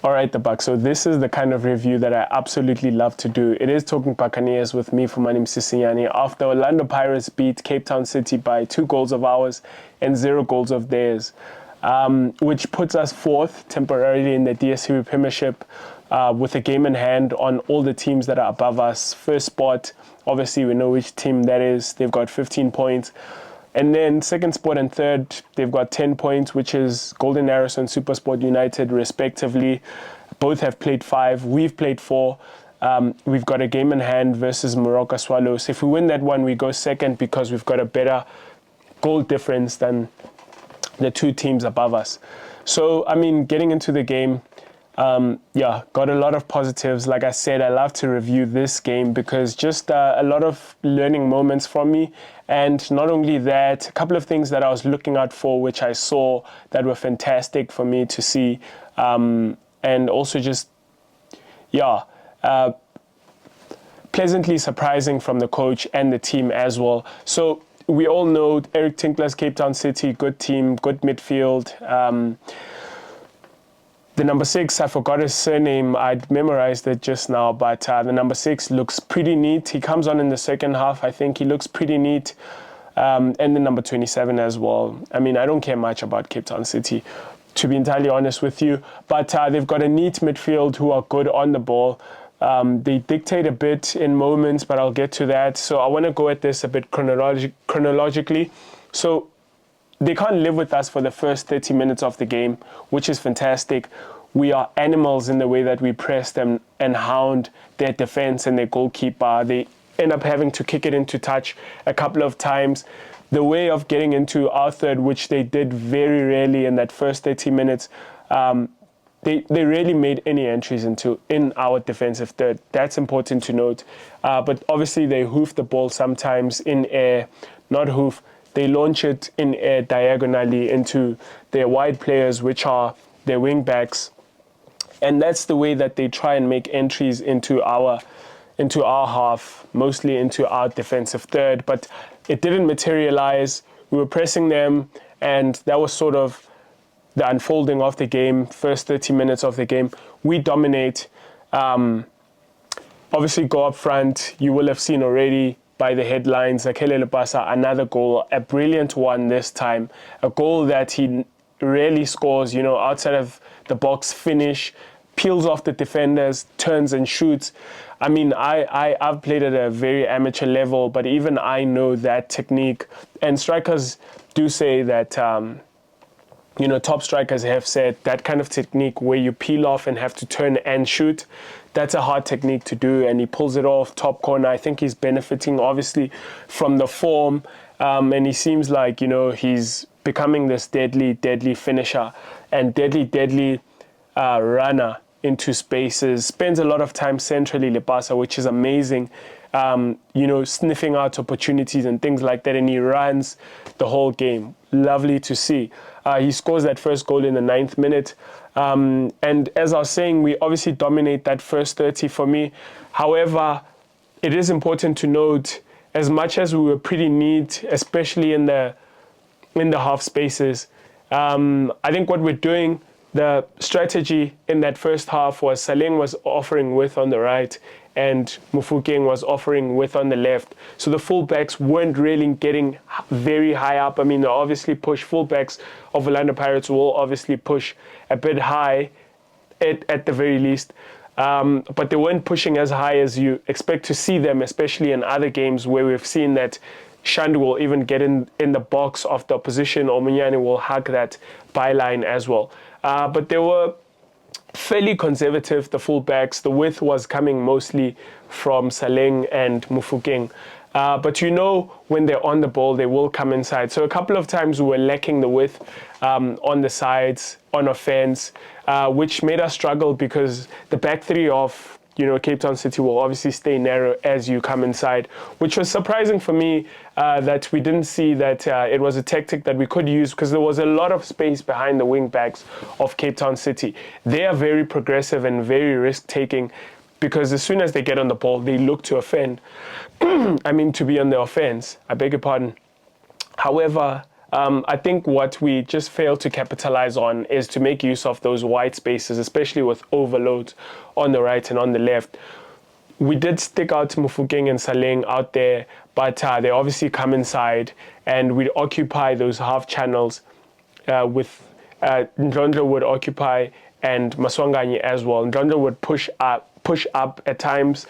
All right, the Buck. So this is the kind of review that I absolutely love to do. It is Talking Buccaneers with me, Fumane after Orlando Pirates beat Cape Town City by 2 goals of ours and 0 goals of theirs, which puts us fourth temporarily in the DStv Premiership with a game in hand on all the teams that are above us. First spot, obviously we know which team that is. They've got 15 points. And then second spot and third, they've got 10 points, which is Golden Arrows and SuperSport United, respectively. Both have played 5. We've played 4. We've got a game in hand versus Morocco Swallows. If we win that one, we go second because we've got a better goal difference than the 2 teams above us. So, I mean, getting into the game, got a lot of positives. Like I said, I love to review this game because just a lot of learning moments from me. And not only that, a couple of things that I was looking out for, which I saw that were fantastic for me to see. And also just, pleasantly surprising from the coach and the team as well. So we all know Eric Tinkler's Cape Town City, good team, good midfield. The number 6, I forgot his surname. I'd memorized it just now, but the number 6 looks pretty neat. He comes on in the second half. I think he looks pretty neat. And the number 27 as well. I mean, I don't care much about Cape Town City, to be entirely honest with you. But they've got a neat midfield who are good on the ball. They dictate a bit in moments, but I'll get to that. So I want to go at this a bit chronologically. So they can't live with us for the first 30 minutes of the game, which is fantastic. We are animals in the way that we press them and hound their defense and their goalkeeper. They end up having to kick it into touch a couple of times. The way of getting into our third, which they did very rarely in that first 30 minutes, they rarely made any entries in our defensive third. That's important to note. But obviously they hoof the ball sometimes in air, not hoof. They launch it in air diagonally into their wide players, which are their wing backs. And that's the way that they try and make entries into our half, mostly into our defensive third. But it didn't materialize. We were pressing them, and that was sort of the unfolding of the game, first 30 minutes of the game. We dominate. Obviously go up front. You will have seen already by the headlines, Akele Lepasa, another goal, a brilliant one this time, a goal that he rarely scores, outside of the box finish, peels off the defenders, turns and shoots. I mean, I've played at a very amateur level, but even I know that technique. And strikers do say that, top strikers have said that kind of technique where you peel off and have to turn and shoot, that's a hard technique to do, and he pulls it off top corner. I think he's benefiting, obviously, from the form, and he seems like, he's becoming this deadly finisher and deadly runner into spaces. Spends a lot of time centrally, Lepasa, which is amazing, sniffing out opportunities and things like that, and he runs the whole game. Lovely to see. He scores that first goal in the 9th minute. And as I was saying, we obviously dominate that first 30 for me. However, it is important to note, as much as we were pretty neat, especially in the half spaces, I think what we're doing, the strategy in that first half was Saleng was offering width on the right and Mufokeng was offering width on the left. So the fullbacks weren't really getting very high up. I mean, they obviously push. Fullbacks of Orlando Pirates will obviously push a bit high at the very least. But they weren't pushing as high as you expect to see them, especially in other games where we've seen that Shandu will even get in the box of the opposition, or Munyane will hug that byline as well. But they were fairly conservative, the fullbacks. The width was coming mostly from Saleng and Mufokeng. But when they're on the ball, they will come inside. So a couple of times we were lacking the width on the sides, on offense, which made us struggle because the back three of Cape Town City will obviously stay narrow as you come inside, which was surprising for me that we didn't see that it was a tactic that we could use because there was a lot of space behind the wing backs of Cape Town City. They are very progressive and very risk-taking because as soon as they get on the ball, they look to offend. To be on the offense. I beg your pardon. However, I think what we just failed to capitalize on is to make use of those wide spaces, especially with overloads on the right and on the left. We did stick out Mofokeng and Saleng out there, but they obviously come inside and we'd occupy those half channels with Ndlondlo would occupy and Maswanganyi as well. Ndlondlo would push up at times,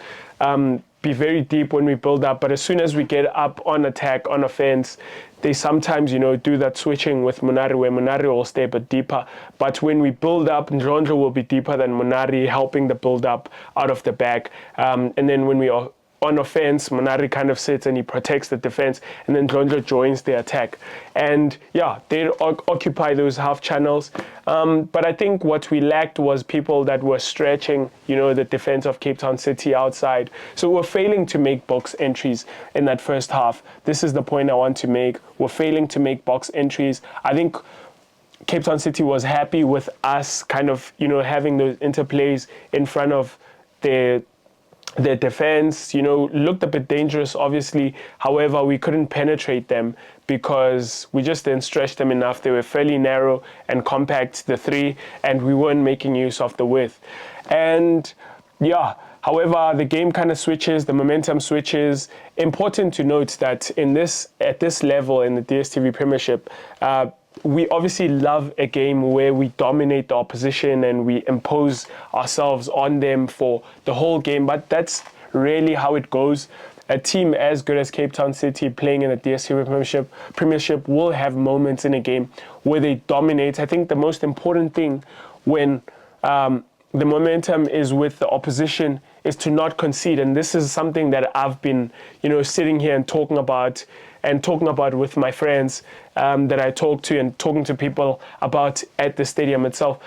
be very deep when we build up, but as soon as we get up on attack, on offense, they sometimes, do that switching with Munari where Munari will stay a bit deeper. But when we build up, Ndlondlo will be deeper than Munari, helping the build up out of the back. And then when we are on offense, Munari kind of sits and he protects the defense, and then Ndlondlo joins the attack. And yeah, they occupy those half channels. But I think what we lacked was people that were stretching, the defense of Cape Town City outside. So we're failing to make box entries in that first half. This is the point I want to make. We're failing to make box entries. I think Cape Town City was happy with us kind of, having those interplays in front of their defense, looked a bit dangerous, obviously. However, we couldn't penetrate them because we just didn't stretch them enough. They were fairly narrow and compact, the three, and we weren't making use of the width. And yeah, however, the game kind of switches, the momentum switches. Important to note that at this level in the DStv Premiership, we obviously love a game where we dominate the opposition and we impose ourselves on them for the whole game, but that's really how it goes. A team as good as Cape Town City playing in the DStv Premiership will have moments in a game where they dominate. I think the most important thing when the momentum is with the opposition is to not concede, and this is something that I've been, sitting here and talking about with my friends that I talk to and talking to people about at the stadium itself,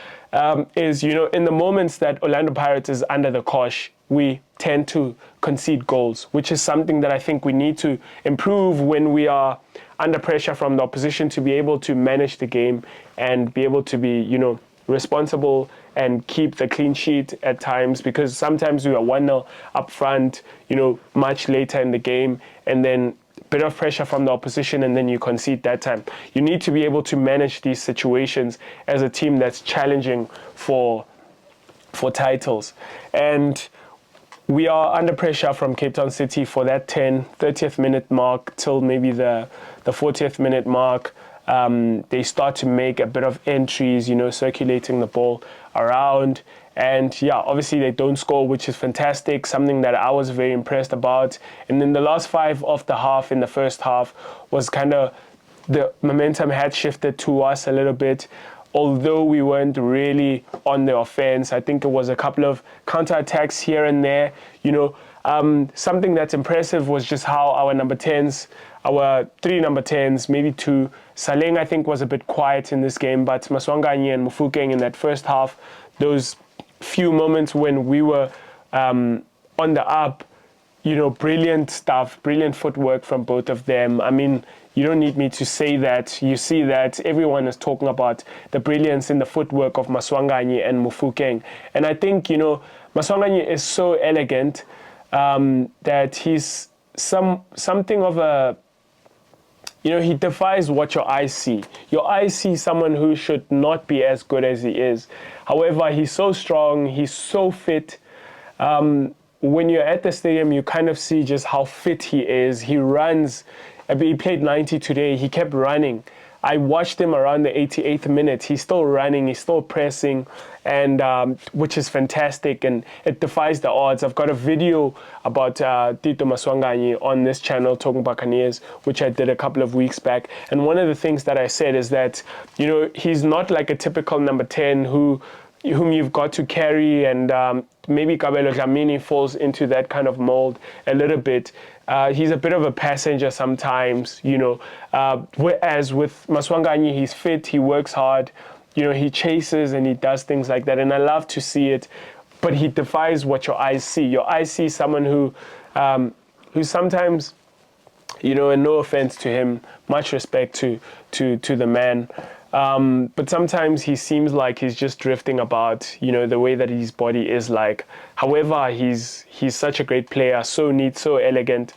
is, in the moments that Orlando Pirates is under the cosh, we tend to concede goals, which is something that I think we need to improve when we are under pressure from the opposition, to be able to manage the game and be able to be, responsible and keep the clean sheet at times, because sometimes we are 1-0 up front, much later in the game, and then bit of pressure from the opposition and then you concede that time. You need to be able to manage these situations as a team that's challenging for titles. And we are under pressure from Cape Town City for that 30th minute mark till maybe the 40th minute mark. They start to make a bit of entries, circulating the ball around. And yeah, obviously they don't score, which is fantastic, something that I was very impressed about. And then the last 5 of the half in the first half was kind of, the momentum had shifted to us a little bit. Although we weren't really on the offense, I think it was a couple of counterattacks here and there. Something that's impressive was just how our number 10s, our 3 number 10s, maybe 2. Saleng, I think, was a bit quiet in this game, but Maswanganyi and Mofokeng in that first half, those few moments when we were on the up, brilliant stuff, brilliant footwork from both of them. I mean, you don't need me to say that. You see that everyone is talking about the brilliance in the footwork of Maswanganyi and Mofokeng. And I think, Maswanganyi is so elegant that he's something of a, he defies what your eyes see. Your eyes see someone who should not be as good as he is. However, he's so strong, he's so fit. When you're at the stadium, you kind of see just how fit he is. He runs. He played 90 today. He kept running. I watched him around the 88th minute. He's still running. He's still pressing, and which is fantastic, and it defies the odds. I've got a video about Tito Maswanganyi on this channel, Talking Buccaneers, which I did a couple of weeks back. And one of the things that I said is that, he's not like a typical number 10 whom you've got to carry, and maybe Kabelo Dlamini falls into that kind of mold a little bit. He's a bit of a passenger sometimes, whereas with Maswanganyi, he's fit, he works hard, he chases and he does things like that, and I love to see it, but he defies what your eyes see. Your eyes see someone who sometimes, and no offense to him, much respect to the man, but sometimes he seems like he's just drifting about, the way that his body is like. However, he's such a great player, so neat, so elegant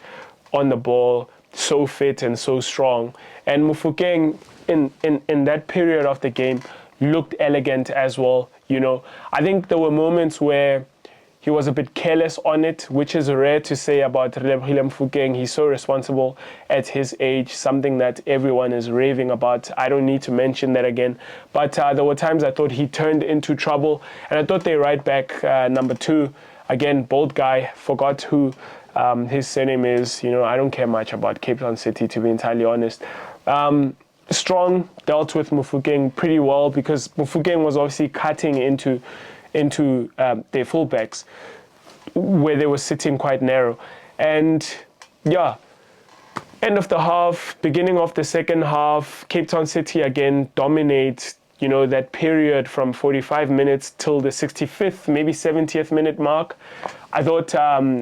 on the ball, so fit and so strong. And Mofokeng, in that period of the game looked elegant as well. You know, I think there were moments where he was a bit careless on it, which is rare to say about Relebogile Mofokeng. He's so responsible at his age, something that everyone is raving about. I don't need to mention that again. But there were times I thought he turned into trouble. And I thought they right back, number 2, again, bold guy, forgot who his surname is. You know, I don't care much about Cape Town City, to be entirely honest. Strong, dealt with Mofokeng pretty well because Mofokeng was obviously cutting into their fullbacks where they were sitting quite narrow. And yeah, end of the half, beginning of the second half, Cape Town City again dominate, you know, that period from 45 minutes till the 65th, maybe 70th minute mark. I thought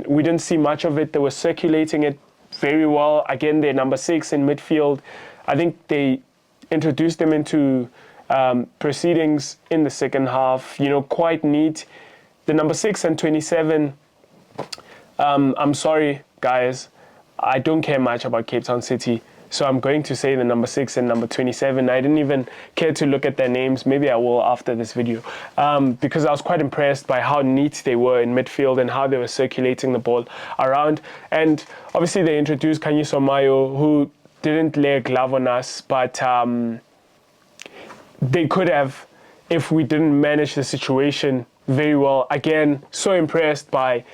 we didn't see much of it. They were circulating it very well. Again, they're number 6 in midfield. I think they introduced them into proceedings in the second half, you know, quite neat. The number 6 and 27, I'm sorry, guys, I don't care much about Cape Town City, so I'm going to say the number 6 and number 27. I didn't even care to look at their names. Maybe I will after this video, because I was quite impressed by how neat they were in midfield and how they were circulating the ball around. And obviously they introduced Kanyiso Mayo, who didn't lay a glove on us, but they could have if we didn't manage the situation very well. Again, so impressed by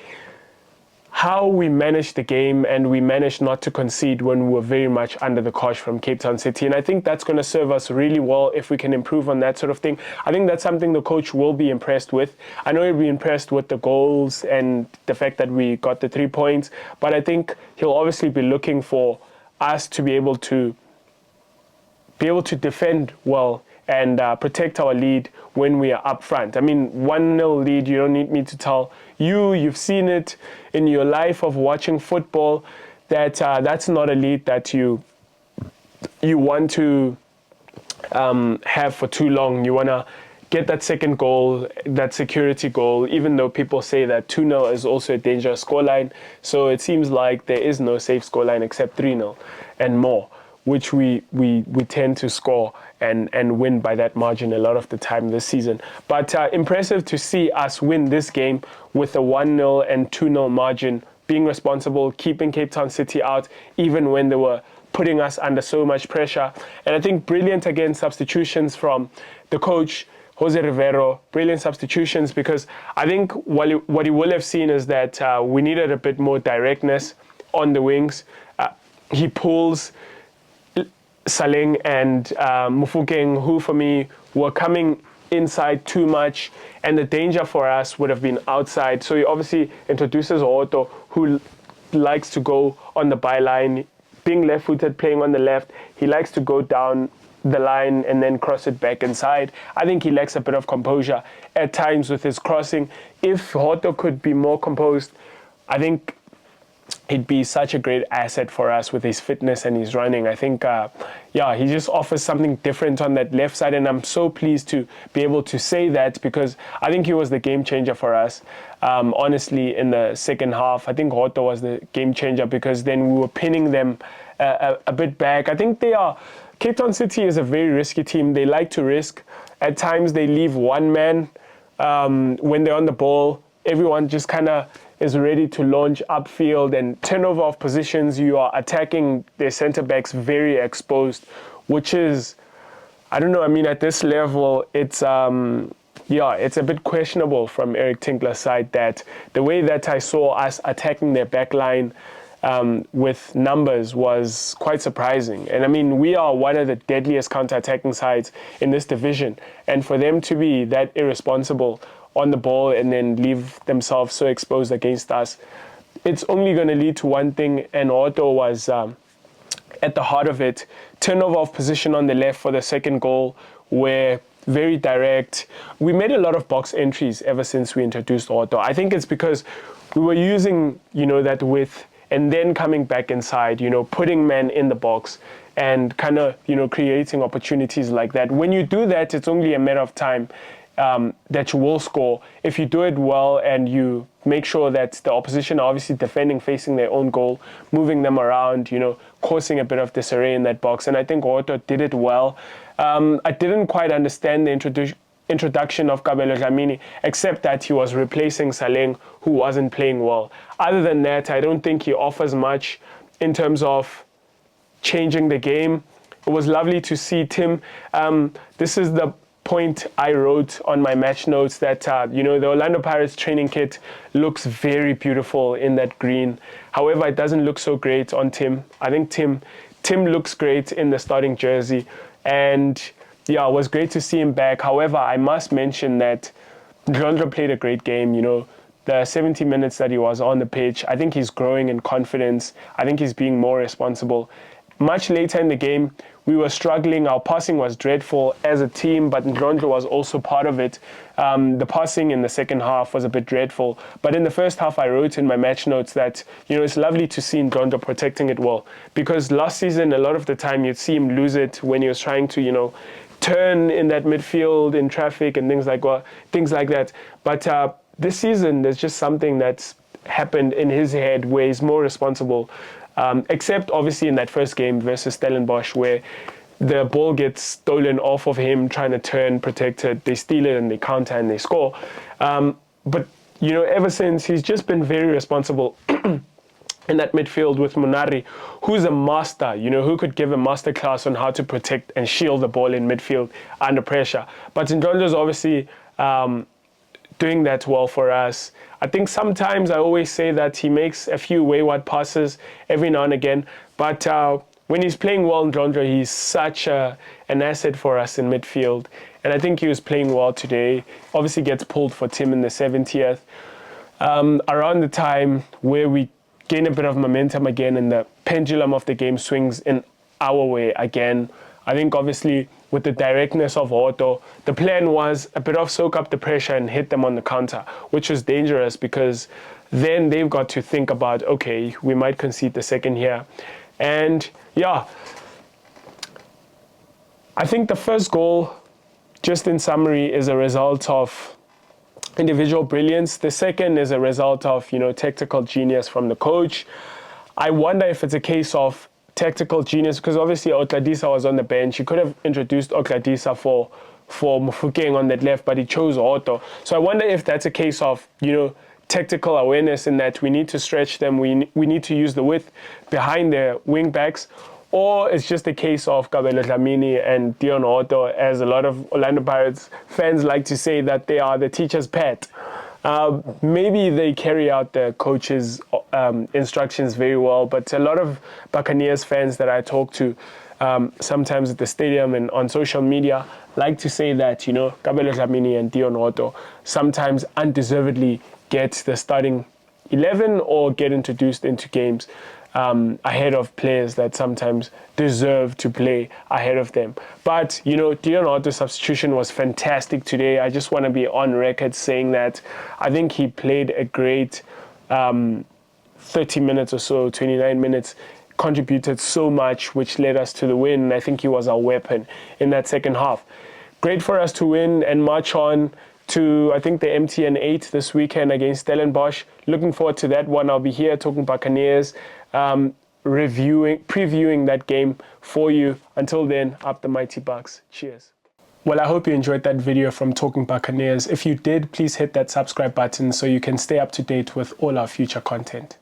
how we managed the game, and we managed not to concede when we were very much under the cosh from Cape Town City. And I think that's going to serve us really well if we can improve on that sort of thing. I think that's something the coach will be impressed with. I know he'll be impressed with the goals and the fact that we got the 3 points, but I think he'll obviously be looking for us to be able to defend well and protect our lead when we are up front. I mean, 1-0 lead, you don't need me to tell you. You've seen it in your life of watching football, that that's not a lead that you want to have for too long. You want to get that second goal, that security goal, even though people say that 2-0 is also a dangerous scoreline. So it seems like there is no safe scoreline except 3-0 and more, which we tend to score and win by that margin a lot of the time this season. But impressive to see us win this game with a 1-0 and 2-0 margin, being responsible, keeping Cape Town City out, even when they were putting us under so much pressure. And I think brilliant, again, substitutions from the coach, Jose Rivero, brilliant substitutions, because I think what you will have seen is that we needed a bit more directness on the wings. He pulls Saleng and Mofokeng, who for me were coming inside too much, and the danger for us would have been outside. So he obviously introduces Otto, who likes to go on the byline, being left-footed, playing on the left. He likes to go down the line and then cross it back inside. I think he lacks a bit of composure at times with his crossing. If Otto could be more composed, I think he'd be such a great asset for us with his fitness and his running. I think, he just offers something different on that left side, and I'm so pleased to be able to say that, because I think he was the game changer for us. Honestly, in the second half, I think Otto was the game changer, because then we were pinning them a bit back. I think Cape Town City is a very risky team. They like to risk. At times, they leave one man when they're on the ball. Everyone just kind of is ready to launch upfield, and turnover of positions. You are attacking their centre backs very exposed, which is, I don't know. I mean, at this level, it's a bit questionable from Eric Tinkler's side, that the way that I saw us attacking their back line with numbers was quite surprising. And I mean, we are one of the deadliest counter-attacking sides in this division, and for them to be that irresponsible on the ball and then leave themselves so exposed against us, it's only going to lead to one thing, and Otto was at the heart of it. Turnover of position on the left for the second goal, where very direct. We made a lot of box entries ever since we introduced Otto. I think it's because we were using, that width and then coming back inside, putting men in the box and kind of, creating opportunities like that. When you do that, it's only a matter of time that you will score if you do it well and you make sure that the opposition are obviously defending, facing their own goal, moving them around, causing a bit of disarray in that box. And I think Otto did it well. I didn't quite understand the introduction of Kabelo Dlamini, except that he was replacing Saleng, who wasn't playing well. Other than that, I don't think he offers much in terms of changing the game. It was lovely to see Tim. This is the point I wrote on my match notes that, the Orlando Pirates training kit looks very beautiful in that green. However, it doesn't look so great on Tim. I think Tim looks great in the starting jersey. And yeah, it was great to see him back. However, I must mention that Ndlondlo played a great game. The 70 minutes that he was on the pitch, I think he's growing in confidence. I think he's being more responsible. Much later in the game, we were struggling. Our passing was dreadful as a team, but Ndlondlo was also part of it. The passing in the second half was a bit dreadful. But in the first half, I wrote in my match notes that, it's lovely to see Ndlondlo protecting it well. Because last season, a lot of the time, you'd see him lose it when he was trying to, turn in that midfield in traffic and things like that. But this season, there's just something that's happened in his head where he's more responsible. Except obviously in that first game versus Stellenbosch, where the ball gets stolen off of him trying to turn, protect it. They steal it and they counter and they score. But ever since, he's just been very responsible in that midfield with Munari, who's a master, who could give a master class on how to protect and shield the ball in midfield under pressure. But Ndlondlo's obviously doing that well for us. I think sometimes I always say that he makes a few wayward passes every now and again, but when he's playing well in Ndlondlo, he's such an asset for us in midfield. And I think he was playing well today. Obviously gets pulled for Tim in the 70th. Around the time where we gain a bit of momentum again and the pendulum of the game swings in our way again. I think obviously with the directness of Otto, the plan was a bit of soak up the pressure and hit them on the counter, which was dangerous because then they've got to think about, okay, we might concede the second here. And yeah, I think the first goal, just in summary, is a result of individual brilliance. The second is a result of, tactical genius from the coach. I wonder if it's a case of tactical genius, because obviously Otladisa was on the bench. He could have introduced Otladisa for Mufokeng on that left, but he chose Otto. So I wonder if that's a case of, tactical awareness in that we need to stretch them, we need to use the width behind their wing backs, or it's just a case of Kabelo Dlamini and Dion Otto, as a lot of Orlando Pirates fans like to say that they are the teacher's pet. Maybe they carry out the coach's instructions very well, but a lot of Buccaneers fans that I talk to sometimes at the stadium and on social media like to say that, Kabelo Dlamini and Dion Otto sometimes undeservedly get the starting 11 or get introduced into games ahead of players that sometimes deserve to play ahead of them. But, Dion Otto's substitution was fantastic today. I just want to be on record saying that I think he played a great 30 minutes or so, 29 minutes, contributed so much, which led us to the win. And I think he was our weapon in that second half. Great for us to win and march on to, I think, the MTN 8 this weekend against Stellenbosch. Looking forward to that one. I'll be here talking Buccaneers, previewing that game for you. Until then, up the mighty Bucks. Cheers. Well, I hope you enjoyed that video from Talking Buccaneers. If you did, please hit that subscribe button so you can stay up to date with all our future content.